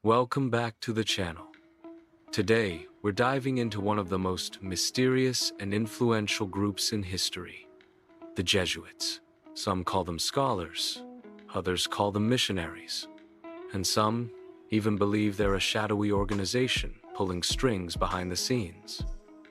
Welcome back to the channel. Today, we're diving into one of the most mysterious and influential groups in history, the Jesuits. Some call them scholars, others call them missionaries, and some even believe they're a shadowy organization pulling strings behind the scenes.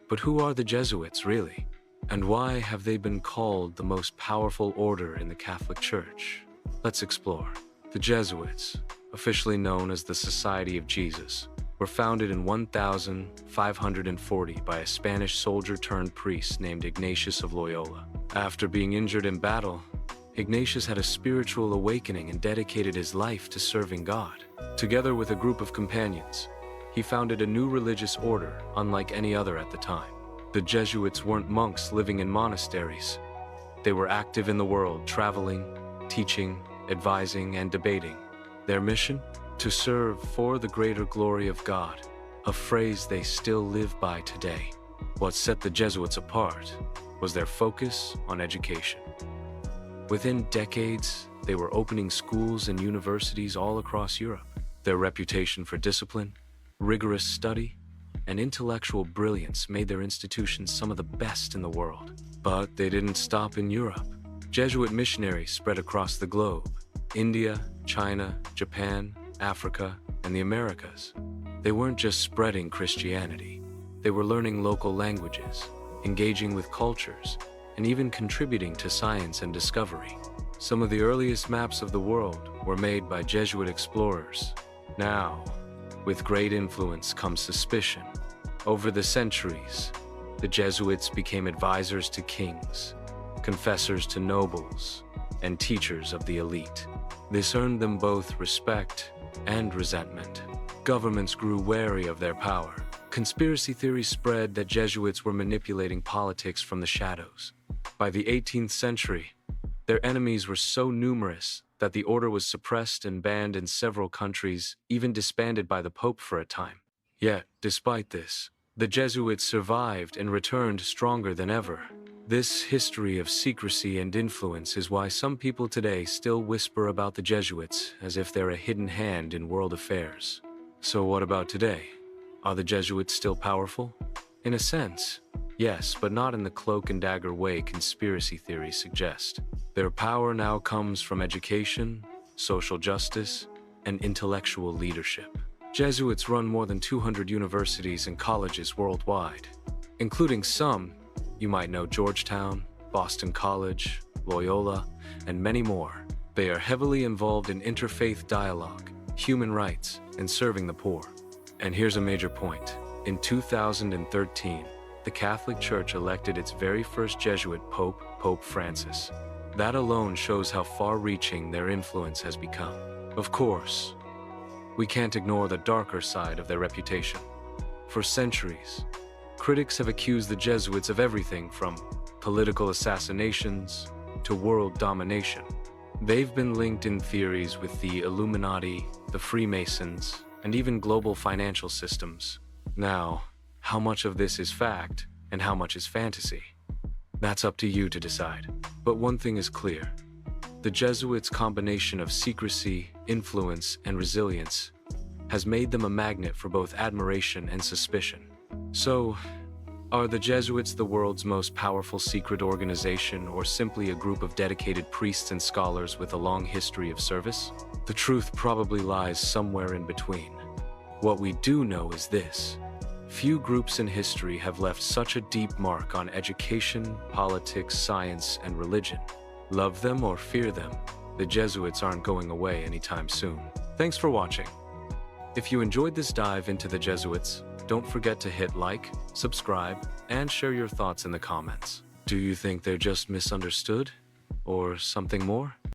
But who are the Jesuits, really? And why have they been called the most powerful order in the Catholic Church? Let's explore. The Jesuits, officially known as the Society of Jesus, were founded in 1540 by a Spanish soldier-turned-priest named Ignatius of Loyola. After being injured in battle, Ignatius had a spiritual awakening and dedicated his life to serving God. Together with a group of companions, he founded a new religious order unlike any other at the time. The Jesuits weren't monks living in monasteries. They were active in the world, traveling, teaching, advising, and debating. Their mission? To serve for the greater glory of God, a phrase they still live by today. What set the Jesuits apart was their focus on education. Within decades, they were opening schools and universities all across Europe. Their reputation for discipline, rigorous study, and intellectual brilliance made their institutions some of the best in the world. But they didn't stop in Europe. Jesuit missionaries spread across the globe: India, China, Japan, Africa, and the Americas. They weren't just spreading Christianity. They were learning local languages, engaging with cultures, and even contributing to science and discovery. Some of the earliest maps of the world were made by Jesuit explorers. Now, with great influence comes suspicion. Over the centuries, the Jesuits became advisors to kings, confessors to nobles, and teachers of the elite. This earned them both respect and resentment. Governments grew wary of their power. Conspiracy theories spread that Jesuits were manipulating politics from the shadows. By the 18th century, their enemies were so numerous that the order was suppressed and banned in several countries, even disbanded by the Pope for a time. Yet, despite this, the Jesuits survived and returned stronger than ever. This history of secrecy and influence is why some people today still whisper about the Jesuits as if they're a hidden hand in world affairs. So what about today? Are the Jesuits still powerful? In a sense, yes, but not in the cloak and dagger way conspiracy theories suggest. Their power now comes from education, social justice, and intellectual leadership. Jesuits run more than 200 universities and colleges worldwide, including some you might know: Georgetown, Boston College, Loyola, and many more. They are heavily involved in interfaith dialogue, human rights, and serving the poor. And here's a major point. In 2013, the Catholic Church elected its very first Jesuit Pope, Pope Francis. That alone shows how far-reaching their influence has become. Of course, we can't ignore the darker side of their reputation. For centuries, critics have accused the Jesuits of everything from political assassinations to world domination. They've been linked in theories with the Illuminati, the Freemasons, and even global financial systems. Now, how much of this is fact and how much is fantasy? That's up to you to decide. But one thing is clear. The Jesuits' combination of secrecy, influence, and resilience has made them a magnet for both admiration and suspicion. So, are the Jesuits the world's most powerful secret organization, or simply a group of dedicated priests and scholars with a long history of service? The truth probably lies somewhere in between. What we do know is this: few groups in history have left such a deep mark on education, politics, science, and religion. Love them or fear them, the Jesuits aren't going away anytime soon. Thanks for watching. If you enjoyed this dive into the Jesuits, don't forget to hit like, subscribe, and share your thoughts in the comments. Do you think they're just misunderstood? Or something more?